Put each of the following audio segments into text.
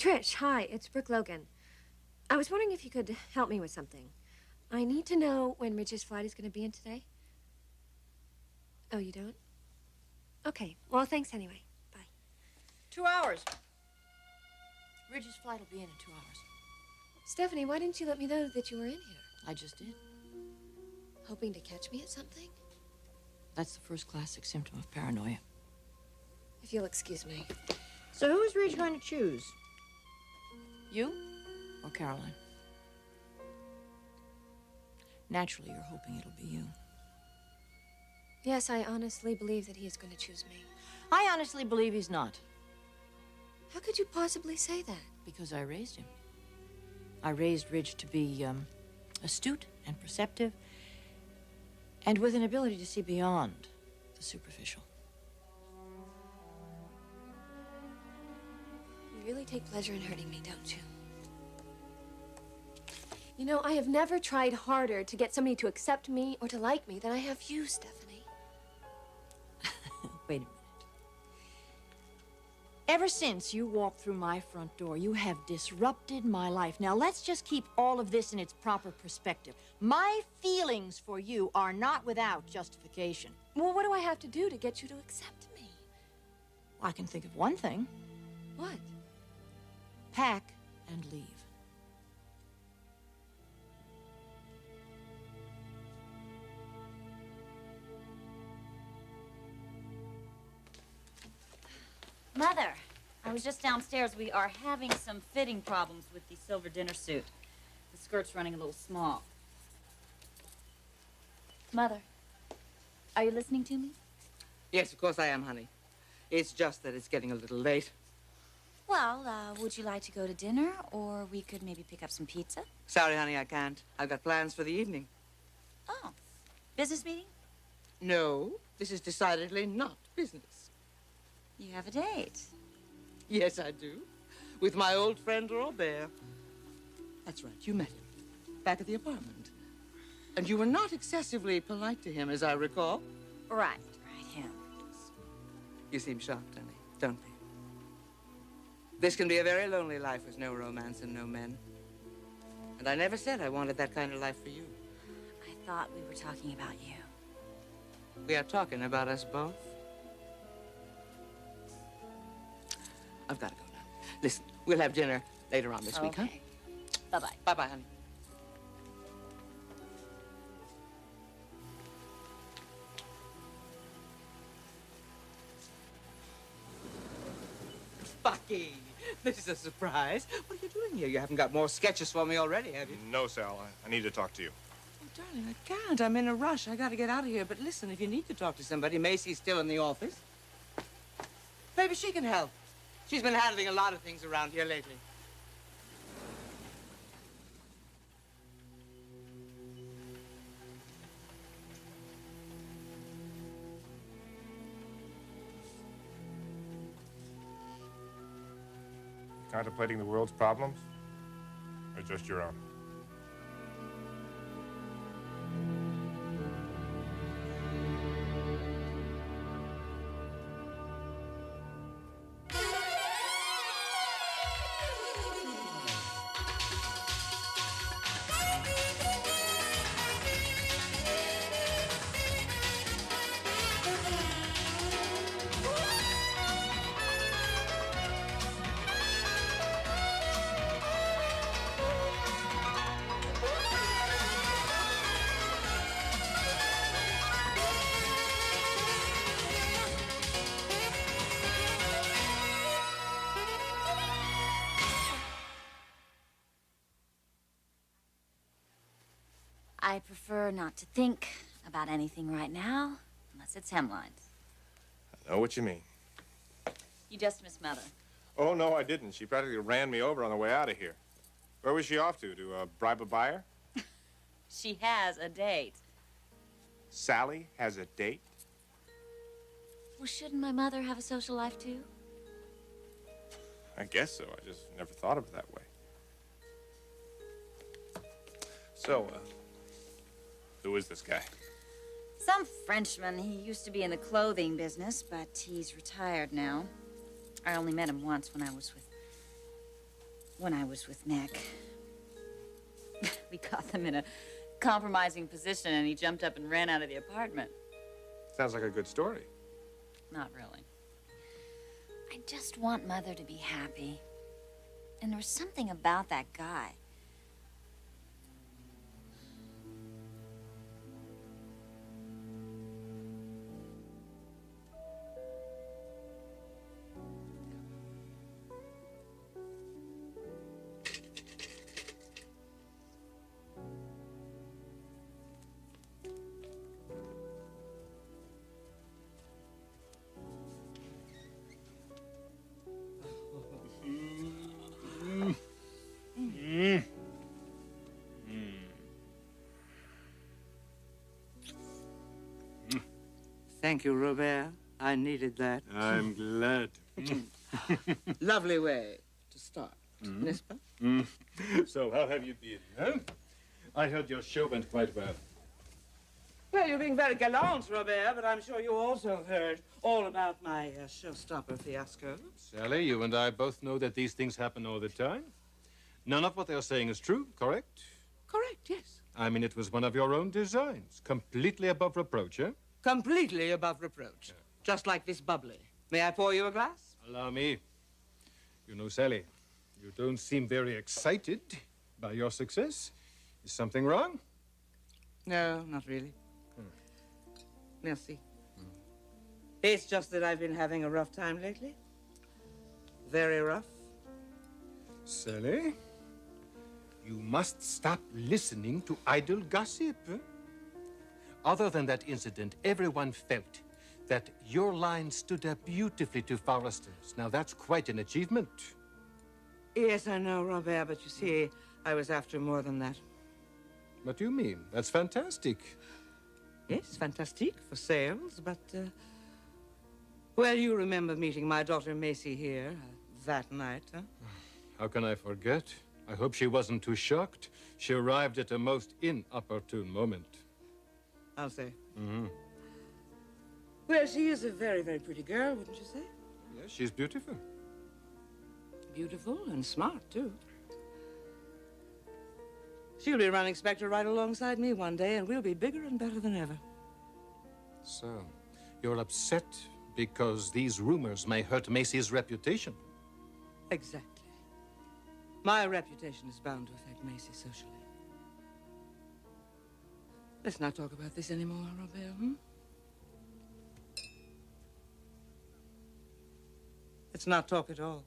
Trish, hi, it's Brooke Logan. I was wondering if you could help me with something. I need to know when Ridge's flight is going to be in today. Oh, you don't? Okay, well, thanks anyway. Bye. 2 hours. Ridge's flight will be in 2 hours. Stephanie, why didn't you let me know that you were in here? I just did. Hoping to catch me at something? That's the first classic symptom of paranoia. If you'll excuse me. So who is Ridge going to choose? You or Caroline? Naturally, you're hoping it'll be you. Yes, I honestly believe that he is going to choose me. I honestly believe he's not. How could you possibly say that? Because I raised him. I raised Ridge to be astute and perceptive, and with an ability to see beyond the superficial. You really take pleasure in hurting me, don't you? You know, I have never tried harder to get somebody to accept me or to like me than I have you, Stephanie. Wait a minute. Ever since you walked through my front door, you have disrupted my life. Now, let's just keep all of this in its proper perspective. My feelings for you are not without justification. Well, what do I have to do to get you to accept me? I can think of one thing. What? Pack and leave. Mother, I was just downstairs. We are having some fitting problems with the silver dinner suit. The skirt's running a little small. Mother, are you listening to me? Yes, of course I am, honey. It's just that it's getting a little late. Well, would you like to go to dinner, or we could maybe pick up some pizza? Sorry, honey, I can't. I've got plans for the evening. Oh, business meeting? No, this is decidedly not business. You have a date. Yes, I do. With my old friend Robert. That's right, you met him. Back at the apartment. And you were not excessively polite to him, as I recall. Right, him. You seem shocked, honey, don't you? This can be a very lonely life with no romance and no men. And I never said I wanted that kind of life for you. I thought we were talking about you. We are talking about us both. I've got to go now. Listen, we'll have dinner later on this week, huh? Bye-bye. Bye-bye, honey. Bucky, this is a surprise. What are you doing here? You haven't got more sketches for me already, have you? No, Sal. I need to talk to you. Oh, darling, I can't. I'm in a rush. I got to get out of here. But listen, if you need to talk to somebody, Macy's still in the office. Maybe she can help. She's been handling a lot of things around here lately. Contemplating the world's problems? Or just your own? I prefer not to think about anything right now, unless it's hemlines. I know what you mean. You just missed Mother. Oh, no, I didn't. She practically ran me over on the way out of here. Where was she off to? To bribe a buyer? She has a date. Sally has a date? Well, shouldn't my mother have a social life, too? I guess so. I just never thought of it that way. So, who is this guy? Some Frenchman. He used to be in the clothing business, but he's retired now. I only met him once when I was with when I was with Nick. We caught them in a compromising position, and he jumped up and ran out of the apartment. Sounds like a good story. Not really. I just want Mother to be happy. And there was something about that guy. Thank you, Robert. I needed that. I'm glad. Lovely way to start, n'est-ce pas? So, how have you been, huh? I heard your show went quite well. Well, you're being very gallant, Robert, but I'm sure you also heard all about my showstopper fiasco. Sally, you and I both know that these things happen all the time. None of what they're saying is true, correct? Correct, yes. I mean, it was one of your own designs. Completely above reproach, eh? Completely above reproach. Just like this bubbly. May I pour you a glass? Allow me. You know, Sally, you don't seem very excited by your success. Is something wrong? No, not really. Merci. It's just that I've been having a rough time lately. Very rough. Sally, you must stop listening to idle gossip. Other than that incident, everyone felt that your line stood up beautifully to Forrester's. Now, that's quite an achievement. Yes, I know, Robert, but you see, I was after more than that. What do you mean? That's fantastic. Yes, fantastic for sales, but, well, you remember meeting my daughter Macy here that night, huh? How can I forget? I hope she wasn't too shocked. She arrived at a most inopportune moment. I'll say. Well, she is a very, very pretty girl, wouldn't you say? Yes, she's beautiful. Beautiful and smart, too. She'll be running Spectre right alongside me one day, and we'll be bigger and better than ever. So, you're upset because these rumors may hurt Macy's reputation? Exactly. My reputation is bound to affect Macy socially. Let's not talk about this anymore, Robert, Let's not talk at all.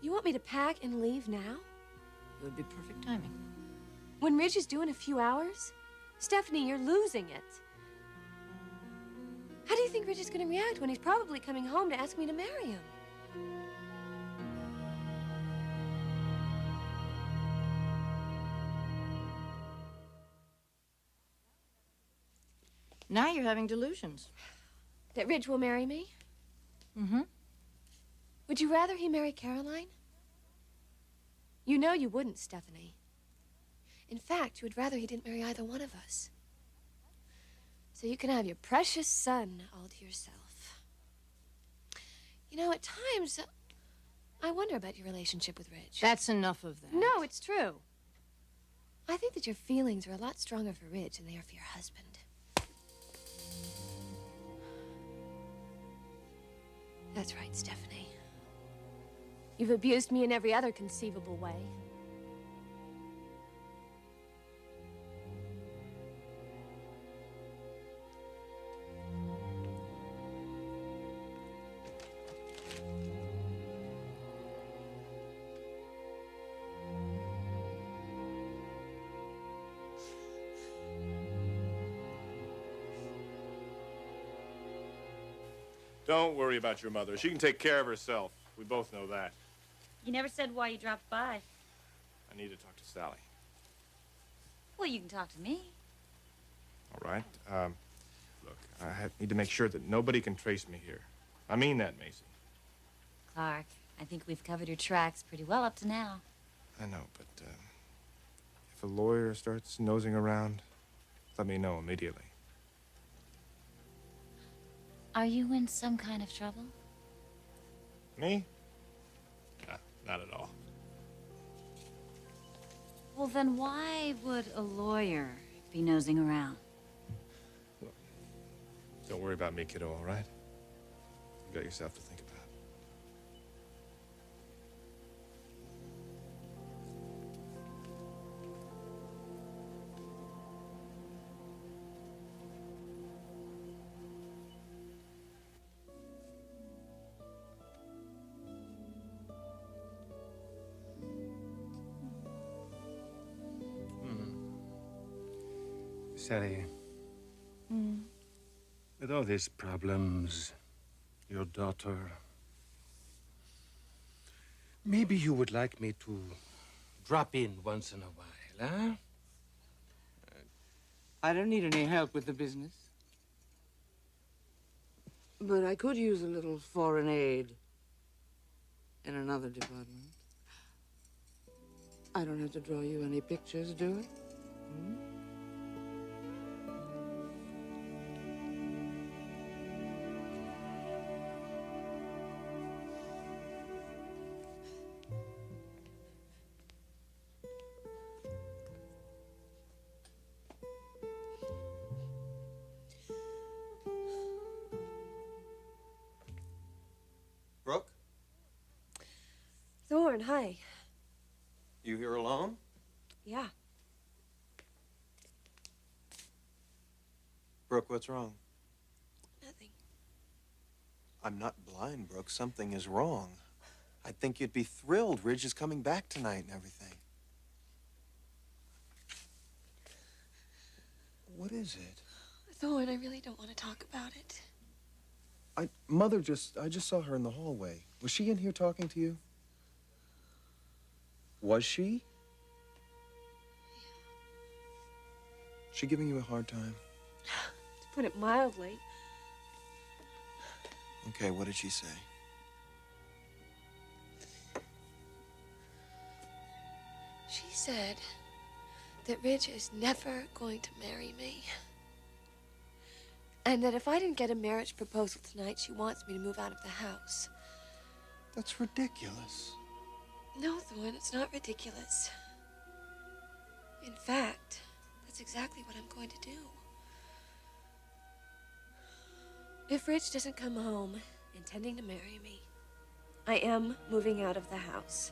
You want me to pack and leave now? It would be perfect timing. When Ridge is due in a few hours? Stephanie, you're losing it. How do you think Ridge is going to react when he's probably coming home to ask me to marry him? Now you're having delusions. That Ridge will marry me? Mm-hmm. Would you rather he marry Caroline? You know you wouldn't, Stephanie. In fact, you would rather he didn't marry either one of us. So you can have your precious son all to yourself. You know, at times, I wonder about your relationship with Ridge. That's enough of that. No, it's true. I think that your feelings are a lot stronger for Ridge than they are for your husband. That's right, Stephanie. You've abused me in every other conceivable way. Don't worry about your mother. She can take care of herself. We both know that. You never said why you dropped by. I need to talk to Sally. Well, you can talk to me. All right. Look, need to make sure that nobody can trace me here. I mean that, Macy. Clarke, I think we've covered your tracks pretty well up to now. I know, but if a lawyer starts nosing around, let me know immediately. Are you in some kind of trouble? Me? Nah, not at all. Well, then why would a lawyer be nosing around? Don't worry about me, kiddo, all right? You got yourself to think about. Sally. With all these problems, your daughter, maybe you would like me to drop in once in a while, huh? I don't need any help with the business. But I could use a little foreign aid in another department. I don't have to draw you any pictures, do I? Hmm? Brooke, Thorne, hi. you here alone? Yeah. Brooke, what's wrong? Nothing. I'm not blind, Brooke. Something is wrong. I think you'd be thrilled. Ridge is coming back tonight and everything. What is it? Thorne, I really don't want to talk about it. I just saw her in the hallway. Was she in here talking to you? Was she? She giving you a hard time? To put it mildly. Okay, what did she say? She said that Ridge is never going to marry me. And that if I didn't get a marriage proposal tonight, she wants me to move out of the house. That's ridiculous. No, Thorne, it's not ridiculous. In fact, that's exactly what I'm going to do. If Ridge doesn't come home intending to marry me, I am moving out of the house.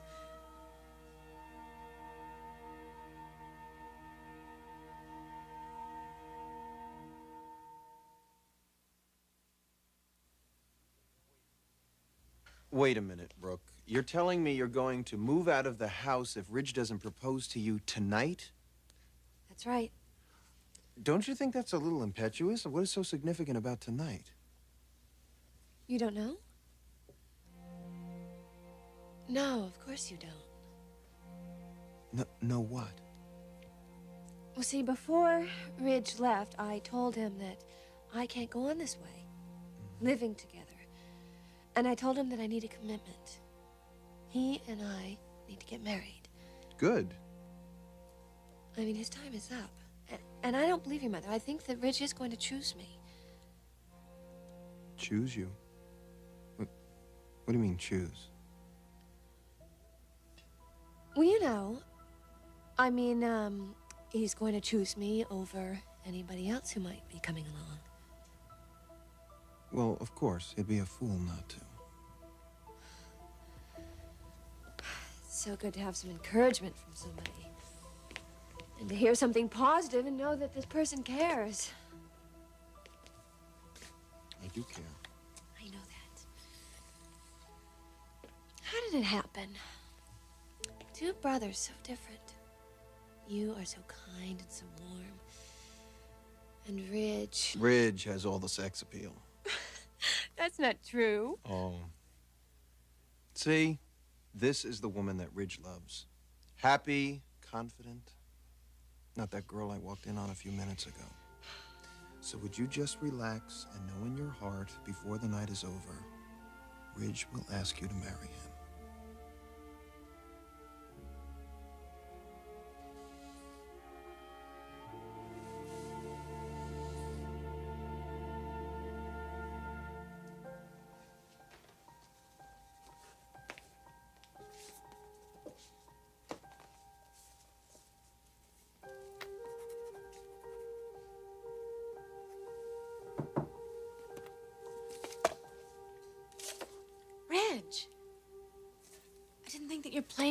Wait a minute, Brooke. You're telling me you're going to move out of the house if Ridge doesn't propose to you tonight? That's right. Don't you think that's a little impetuous? What is so significant about tonight? You don't know? No, of course you don't. No what? Well, see, before Ridge left, I told him that I can't go on this way, living together. And I told him that I need a commitment. He and I need to get married. Good. I mean, his time is up. And I don't believe you, Mother. I think that Ridge is going to choose me. Choose you? What do you mean, choose? Well, you know, I mean, he's going to choose me over anybody else who might be coming along. Well, of course. He'd be a fool not to. It's so good to have some encouragement from somebody. And to hear something positive and know that this person cares. I do care. I know that. How did it happen? Two brothers so different. You are so kind and so warm. And Ridge... Ridge has all the sex appeal. That's not true. Oh. See? This is the woman that Ridge loves. Happy, confident. Not that girl I walked in on a few minutes ago. So would you just relax and know in your heart, before the night is over, Ridge will ask you to marry him.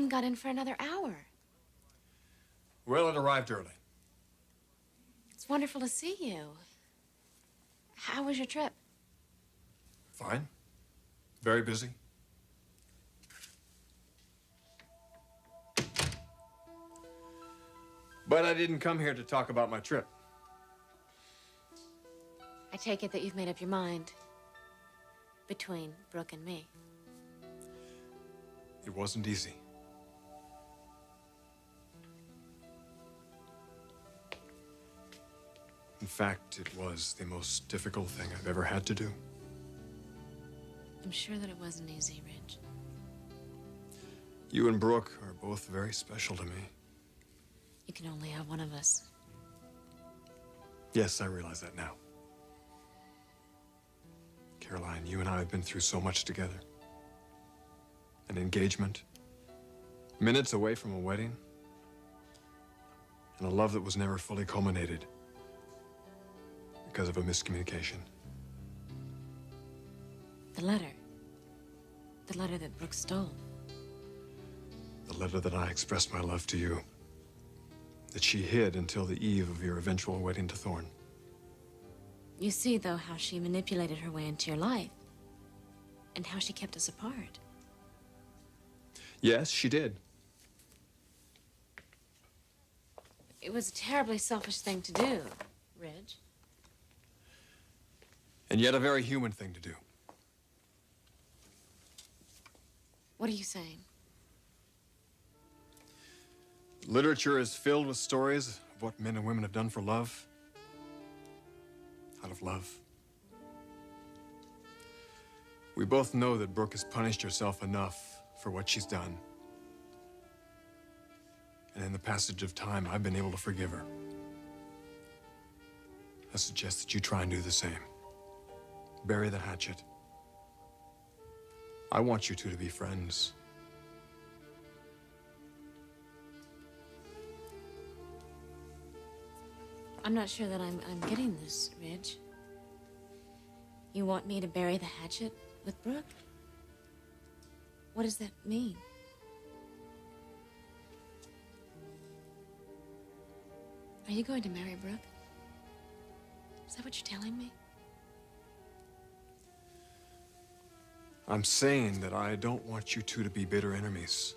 plane got in for another hour. Well, it arrived early. It's wonderful to see you. How was your trip? Fine. Very busy. But I didn't come here to talk about my trip. I take it that you've made up your mind between Brooke and me. It wasn't easy. In fact, it was the most difficult thing I've ever had to do. I'm sure that it wasn't easy, Ridge. You and Brooke are both very special to me. You can only have one of us. Yes, I realize that now. Caroline, you and I have been through so much together. An engagement, minutes away from a wedding, and a love that was never fully culminated because of a miscommunication. The letter. The letter that Brooke stole. The letter that I expressed my love to you, that she hid until the eve of your eventual wedding to Thorne. You see, though, how she manipulated her way into your life, and how she kept us apart. Yes, she did. It was a terribly selfish thing to do, Ridge. And yet a very human thing to do. What are you saying? Literature is filled with stories of what men and women have done for love. Out of love. We both know that Brooke has punished herself enough for what she's done. And in the passage of time, I've been able to forgive her. I suggest that you try and do the same. Bury the hatchet. I want you two to be friends. I'm not sure that I'm getting this, Ridge. You want me to bury the hatchet with Brooke? What does that mean? Are you going to marry Brooke? Is that what you're telling me? I'm saying that I don't want you two to be bitter enemies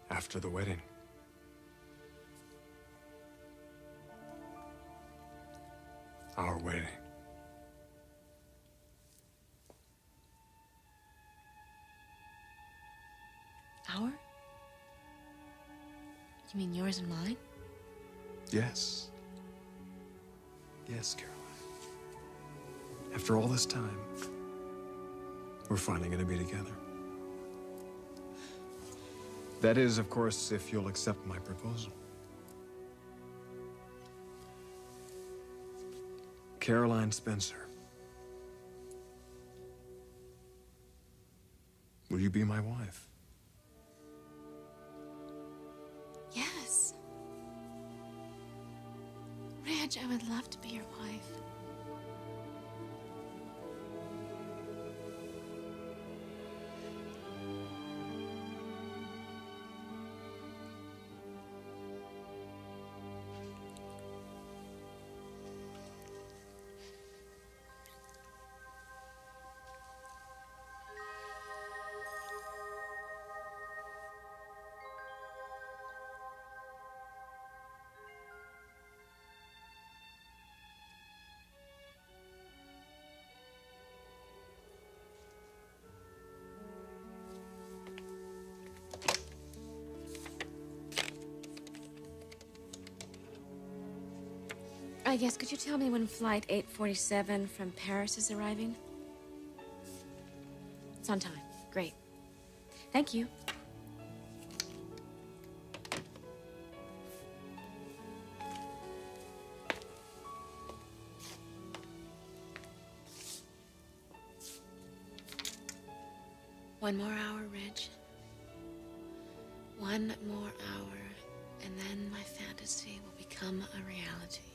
after the wedding. Our wedding. Our? You mean yours and mine? Yes. Yes, Caroline. After all this time, we're finally going to be together. That is, of course, if you'll accept my proposal. Caroline Spencer. Will you be my wife? Yes. Ridge, I would love to be your wife. Yes, could you tell me when flight 847 from Paris is arriving? It's on time. Great. Thank you. One more hour, Ridge. One more hour, and then my fantasy will become a reality.